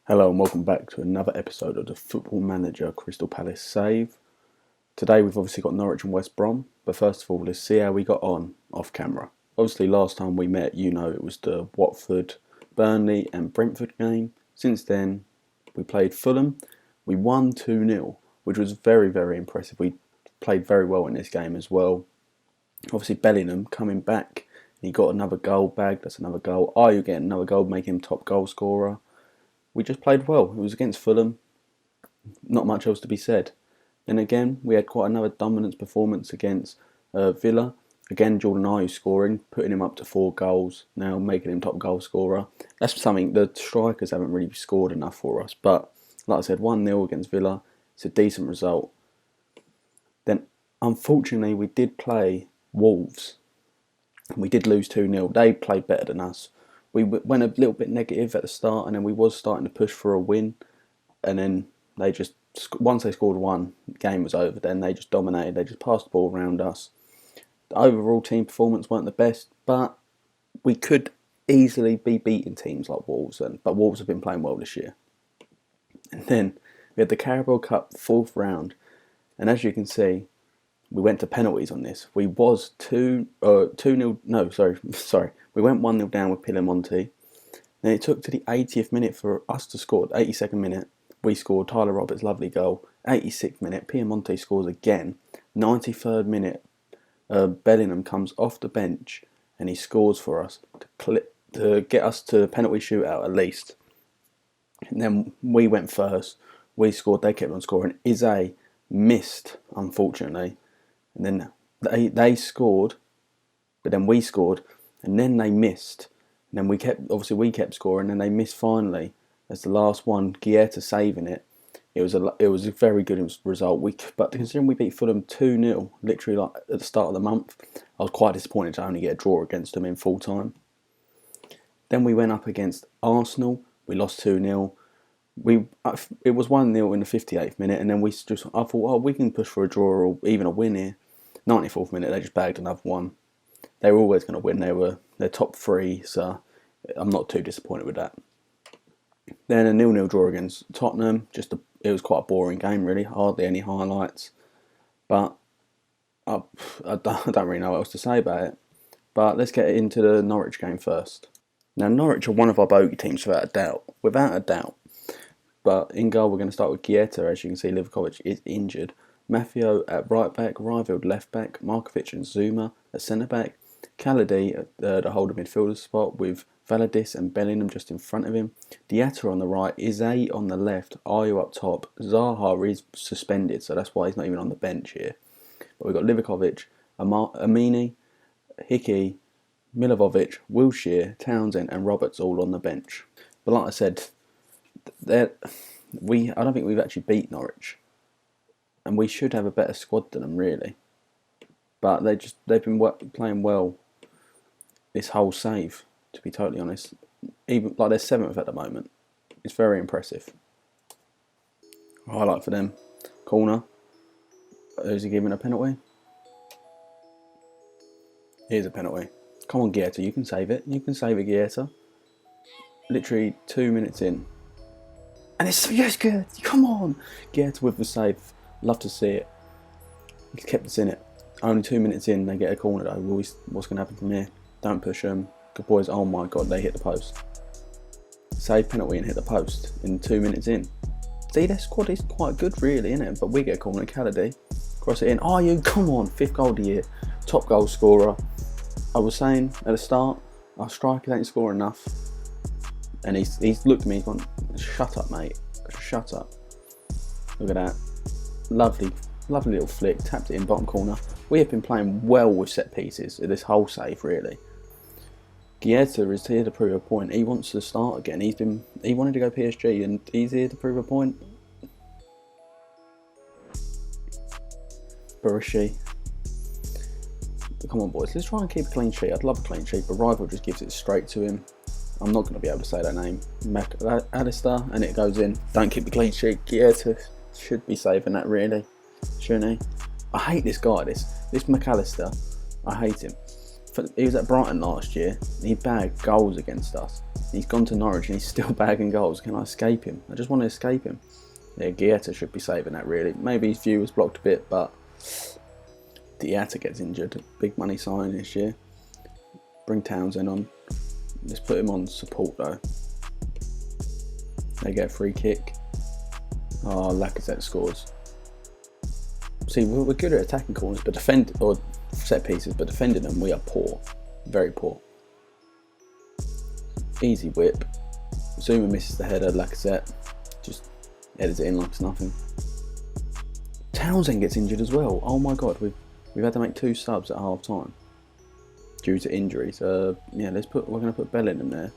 Hello and welcome back to another episode of the Football Manager Crystal Palace Save. Today we've obviously got Norwich and West Brom, but first of all let's see how we got on off camera. Obviously last time we met, it was the Watford, Burnley and Brentford game. Since then we played Fulham, we won 2-0, which was very, very impressive. We played very well in this game as well. Obviously Bellingham coming back, he got another goal bagged, that's another goal. Ayew getting another goal, making him top goal scorer. We just played well. It was against Fulham. Not much else to be said. Then again, we had quite another dominance performance against Villa. Again, Jordan Ayew scoring, putting him up to 4 goals. Now making him top goal scorer. That's something the strikers haven't really scored enough for us. But like I said, 1-0 against Villa. It's a decent result. Then unfortunately, we did play Wolves. We did lose 2-0. They played better than us. We went a little bit negative at the start, and then we was starting to push for a win, and then they just, once they scored one, the game was over. Then they just dominated. They just passed the ball around us. The overall team performance weren't the best, but we could easily be beating teams like Wolves, but Wolves have been playing well this year. And then we had the Carabao Cup 4th round, and as you can see, we went to penalties on this. We was 2-0. No, sorry. We went 1-0 down with Piemonte. Then it took to the 80th minute for us to score. 82nd minute, we scored. Tyler Roberts' lovely goal. 86th minute, Piemonte scores again. 93rd minute, Bellingham comes off the bench and he scores for us to get us to the penalty shootout at least. And then we went first. We scored. They kept on scoring. Izay missed, unfortunately. And then they scored, but then we scored, and then they missed. And then we kept scoring, and they missed finally as the last one. Guaita saving it. It was a very good result. But considering we beat Fulham 2-0, literally like at the start of the month, I was quite disappointed to only get a draw against them in full time. Then we went up against Arsenal. We lost 2-0. It was 1-0 in the 58th minute, and then I thought, oh, we can push for a draw or even a win here. 94th minute, they just bagged another one. They were always going to win. They're top 3, so I'm not too disappointed with that. Then a 0-0 draw against Tottenham. It was quite a boring game, really. Hardly any highlights. But I don't really know what else to say about it. But let's get into the Norwich game first. Now, Norwich are one of our bogey teams without a doubt. But in goal, we're going to start with Guaita. As you can see, Livakovic is injured. Maffeo at right back, Ryfield left back, Markovic and Zuma at centre back, Kaladi at the holder midfielder spot with Valadis and Bellingham just in front of him, Diatta on the right, Izay on the left, Ayew up top. Zaha is suspended, so that's why he's not even on the bench here. But we've got Livakovic, Amini, Hickey, Milivovic, Wilshere, Townsend and Roberts all on the bench. But like I said, I don't think we've actually beat Norwich. And we should have a better squad than them, really. But they've been playing well this whole save, to be totally honest. Even like they're 7th at the moment. It's very impressive. Highlight for them. Corner. Who's he giving a penalty? Here's a penalty. Come on, Guaita, you can save it. You can save it, Guaita. Literally 2 minutes in. And it's good. Come on. Guaita with the save. Love to see it. He's kept us in it. Only 2 minutes in, they get a corner though. What's going to happen from here? Don't push them. Good boys. Oh my god, they hit the post. Save penalty and hit the post in 2 minutes in. See, their squad is quite good, really, isn't it? But we get a corner. Kaladi cross it in. Oh, you come on, 5th goal of the year, top goal scorer. I was saying at the start, our strikers ain't scoring enough, and he's looked at me. He's gone, shut up, mate. Shut up. Look at that. Lovely little flick, tapped it in bottom corner. We have been playing well with set pieces this whole save, really. Guaita is here to prove a point. He wants to start again. He wanted to go PSG and he's here to prove a point. Barishi. Come on, boys, let's try and keep a clean sheet. I'd love a clean sheet, but Rival just gives it straight to him. I'm not going to be able to say that name. Alistair, and it goes in. Don't keep the clean sheet. Guaita should be saving that, really, shouldn't he? I hate this guy, this McAllister. I hate him. He was at Brighton last year. He bagged goals against us. He's gone to Norwich and he's still bagging goals. Can I escape him? I just want to escape him. Yeah, Guaita should be saving that really. Maybe his view was blocked a bit, but Guaita gets injured. Big money signing this year. Bring Townsend on. Let's put him on support though. They get a free kick. Oh, Lacazette scores. See, we're good at attacking corners, but set pieces, but defending them we are poor, very poor. Easy whip. Zuma misses the header. Lacazette just headers it in like it's nothing. Townsend gets injured as well. Oh my god, we've had to make 2 subs at half time due to injuries. Yeah, we're going to put Bellingham there.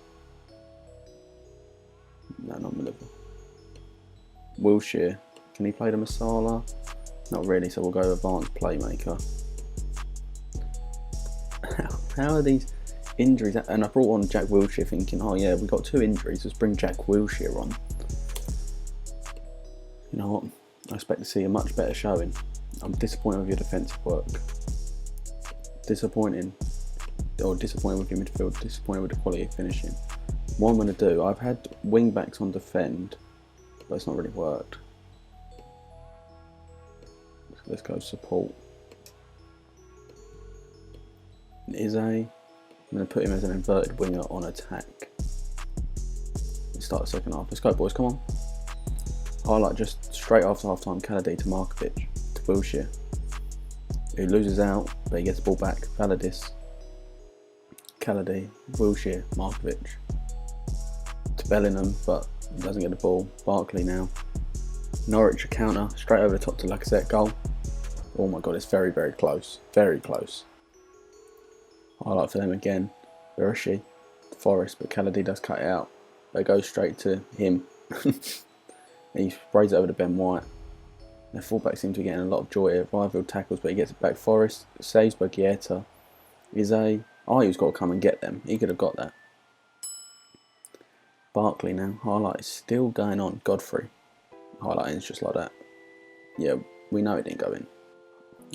No, not Liverpool. Wilshere, can he play the Masala? Not really, so we'll go advanced playmaker. How are these injuries? And I brought on Jack Wilshere thinking, oh yeah, we've got 2 injuries, let's bring Jack Wilshere on. You know what? I expect to see a much better showing. I'm disappointed with your defensive work. Disappointed with your midfield, disappointed with the quality of finishing. What I'm going to do, I've had wing backs on defend, but it's not really worked. So let's go support. I'm going to put him as an inverted winger on attack. Let's start the second half. Let's go, boys, come on. Highlight just straight after half time, Kaladi to Markovic, to Wilshere, who loses out, but he gets the ball back. Valadis, Kaladi, Wilshere, Markovic, to Bellingham, but he doesn't get the ball. Barkley now. Norwich a counter, straight over the top to Lacazette, goal. Oh my god, it's very, very close. Very close. Highlight for them again. Bereshi, Forest, but Kaladi does cut it out. They go straight to him. He sprays it over to Ben White. Their fullback seems to be getting a lot of joy here. Rival tackles, but he gets it back. Forest, saves by Guaita. Ayu's got to come and get them. He could have got that. Barkley now. Highlight is still going on. Godfrey. Highlight ends just like that. Yeah, we know it didn't go in.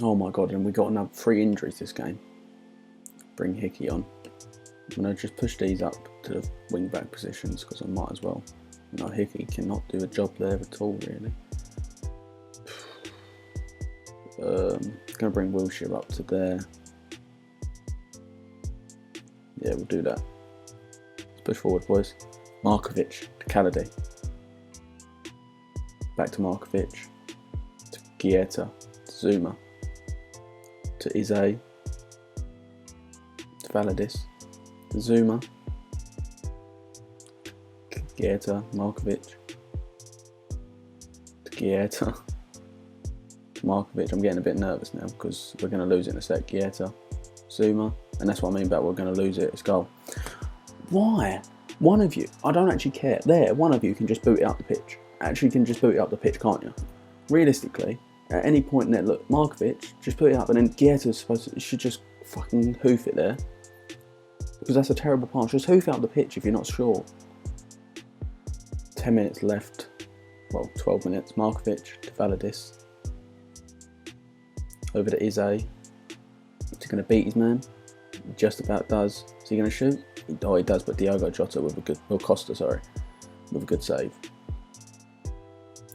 Oh my god, and we got another 3 injuries this game. Bring Hickey on. I'm going to just push these up to the wing back positions because I might as well. No, Hickey cannot do a job there at all, really. Going to bring Wilshere up to there. Yeah, we'll do that. Let's push forward, boys. Markovic to Kaladi. Back to Markovic. To Guaita. To Zuma. To Ize. To Valadis. To Zuma. Guaita, Markovic, to Guaita, Markovic. I'm getting a bit nervous now because we're going to lose it in a sec. Guaita, Zuma, and that's what I mean about we're going to lose it. It's goal. Why? One of you, I don't actually care. One of you can just boot it up the pitch. Actually, can just boot it up the pitch, can't you? Realistically, at any point in there, look, Markovic, just put it up, and then Guaita should just fucking hoof it there because that's a terrible pass. Just hoof it up the pitch if you're not sure. 10 minutes left, well 12 minutes, Markovic to Valadis, over to Ize. Is he going to beat his man? He just about does. Is he going to shoot? Oh, he does, but Diogo Jota with a good, or Costa, sorry, with a good save.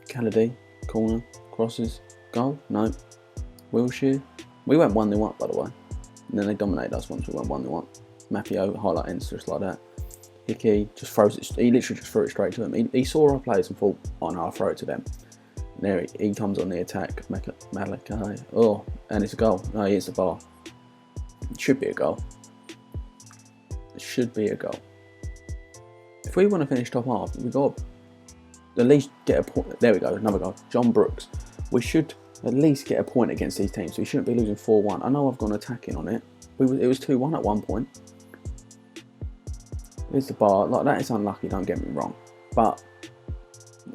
Kaladi, corner, crosses, goal, no. Wilshere, we went 1-0 up by the way, and then they dominated us once we went 1-0 up. Mafio, highlight ends just like that. Hickey just throws it, he literally just threw it straight to him. He saw our players and thought, oh no, I'll throw it to them. And there he comes on the attack, Malachi, oh, and it's a goal. No, he hits the bar. It should be a goal. It should be a goal. If we want to finish top half, we've got to at least get a point. There we go, another goal. John Brooks. We should at least get a point against these teams. We shouldn't be losing 4-1. I know I've gone attacking on it. It was 2-1 at one point. There's the bar. Like, that is unlucky, don't get me wrong. But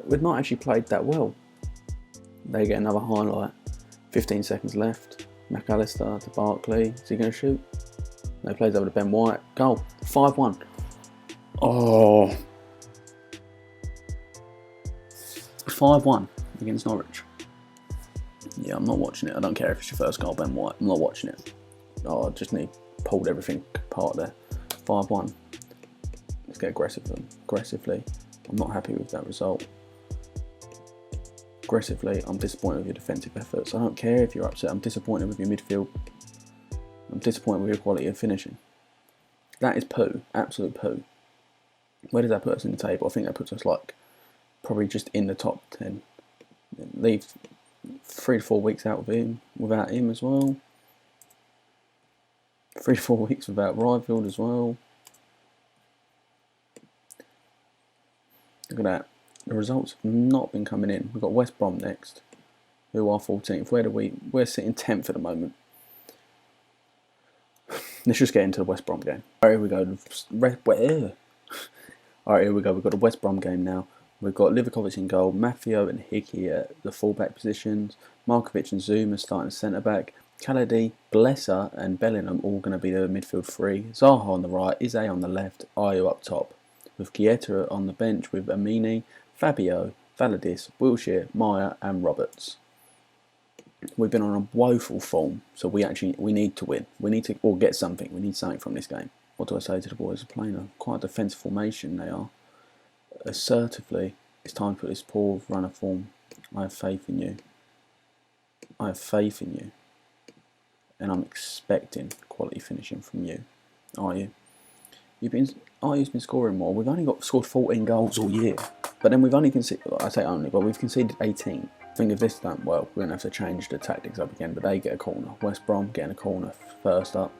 we've not actually played that well. They get another highlight. 15 seconds left. McAllister to Barkley. Is he going to shoot? No, plays over to Ben White. Goal. 5-1. Oh. 5-1 against Norwich. Yeah, I'm not watching it. I don't care if it's your first goal, Ben White. I'm not watching it. Oh, I just pulled everything apart there. 5-1. Let's get aggressively. I'm not happy with that result. Aggressively, I'm disappointed with your defensive efforts. I don't care if you're upset. I'm disappointed with your midfield. I'm disappointed with your quality of finishing. That is poo. Absolute poo. Where does that put us in the table? I think that puts us like probably just in the top 10. Leave 3 to 4 weeks out of him, without him as well. 3 to 4 weeks without Ryfield as well. Look at that. The results have not been coming in. We've got West Brom next, who are 14th. We're sitting 10th at the moment. Let's just get into the West Brom game. Alright, here we go. Alright, here we go. We've got the West Brom game now. We've got Livakovic in goal, Maffeo and Hickey at the fullback positions, Markovic and Zuma starting centre back, Khaledi, Blesser and Bellingham all going to be the midfield three, Zaha on the right, Ize on the left, Ayew up top, with Chiesa on the bench with Amini, Fabio, Valadis, Wilshere, Maya and Roberts. We've been on a woeful form, so we need to win. We need to or get something. We need something from this game. What do I say to the boys? They're playing a quite a defensive formation. They are. Assertively, it's time to put this poor run of form. I have faith in you. I have faith in you. And I'm expecting quality finishing from you. Are you? You've been scoring more. We've only scored 14 goals all year. But then we've only conceded, I say only, but we've conceded 18. I think if this done well, we're going to have to change the tactics up again. But they get a corner. West Brom getting a corner first up.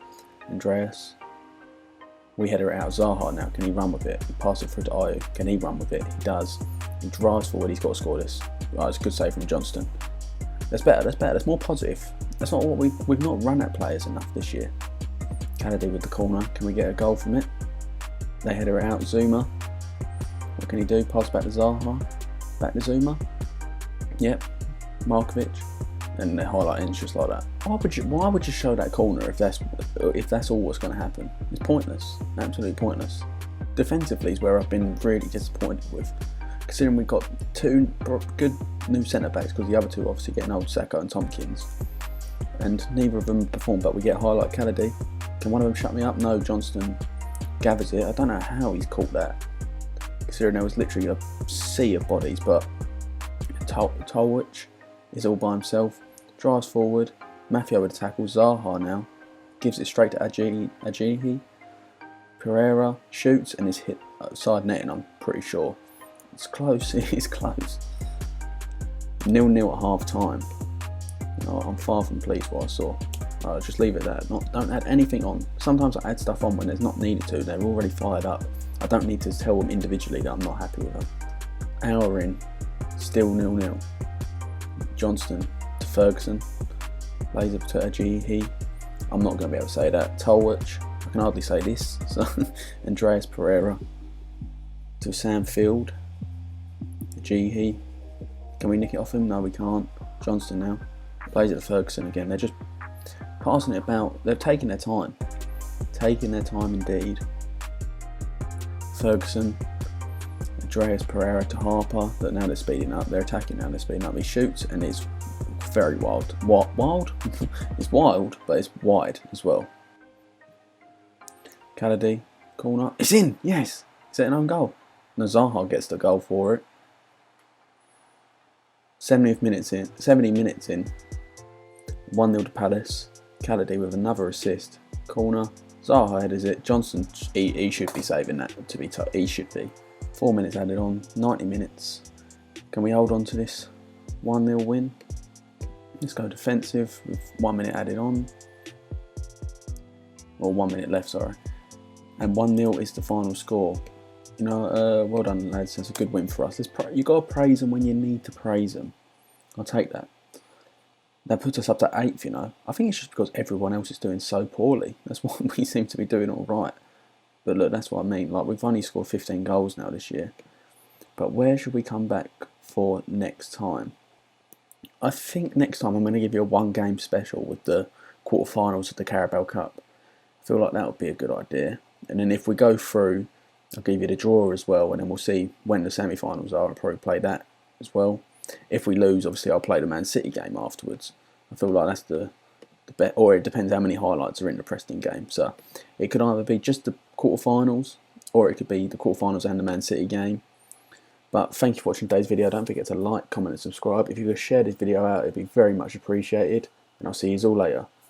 Andreas. We header it out. Zaha now. Can he run with it? We pass it through to Ayew. Can he run with it? He does. He drives forward. He's got to score this. Right, it's a good save from Johnston. That's better. That's better. That's more positive. That's not what we've not run at players enough this year. Khaledi with the corner. Can we get a goal from it? They header it out. Zuma. What can he do? Pass back to Zaha. Back to Zuma. Yep. Markovic. And the highlight ends just like that. Why would you show that corner if that's all what's going to happen? It's pointless. Absolutely pointless. Defensively is where I've been really disappointed with. Considering we've got 2 good new centre backs, because the other 2 obviously getting old, Sacco and Tompkins, and neither of them perform. But we get a highlight. Khaledi. Can one of them shut me up? No. Johnston gathers it. I don't know how he's caught that, considering there was literally a sea of bodies. But Tolwich is all by himself. Drives forward. Maffeo with a tackle. Zaha now gives it straight to Ajihi. Pereira shoots and is hit side netting. I'm pretty sure it's close. It is close. 0-0 at half time. I'm far from pleased with what I saw. I'll just leave it there. Don't add anything on. Sometimes I add stuff on when it's not needed to. They're already fired up. I don't need to tell them individually that I'm not happy with them. Hour in, still 0-0. Johnston to Ferguson. Plays up to Ajihi. I'm not going to be able to say that. Tolwich. I can hardly say this. So Andreas Pereira to Sam Field. Ajihi. Can we nick it off him? No, we can't. Johnston now. Plays it to Ferguson again. They're just passing it about. They're taking their time. Taking their time indeed. Ferguson. Andreas Pereira to Harper. But now they're speeding up. They're attacking now. They're speeding up. He shoots and it's very wild. What? Wild? It's wild, but it's wide as well. Khaledi. Corner. It's in! Yes! Is it an own goal? No, Zaha gets the goal for it. 70 minutes in. 1-0 to Palace. Khaledi with another assist. Corner. Zaha headers it. Johnson, he should be saving that, to be tough. He should be. 4 minutes added on. 90 minutes. Can we hold on to this 1-0 win? Let's go defensive with 1 minute added on. Or 1 minute left, sorry. And 1-0 is the final score. You know, well done, lads. That's a good win for us. You got to praise them when you need to praise them. I'll take that. That puts us up to 8th, you know. I think it's just because everyone else is doing so poorly. That's why we seem to be doing all right. But look, that's what I mean. Like, we've only scored 15 goals now this year. But where should we come back for next time? I think next time I'm going to give you a 1-game special with the quarterfinals of the Carabao Cup. I feel like that would be a good idea. And then if we go through, I'll give you the draw as well, and then we'll see when the semi-finals are. I'll probably play that as well. If we lose, obviously I'll play the Man City game afterwards. I feel like that's the bet, or it depends how many highlights are in the Preston game. So it could either be just the quarterfinals, or it could be the quarterfinals and the Man City game. But thank you for watching today's video. Don't forget to like, comment and subscribe. If you could share this video out, it'd be very much appreciated. And I'll see you all later.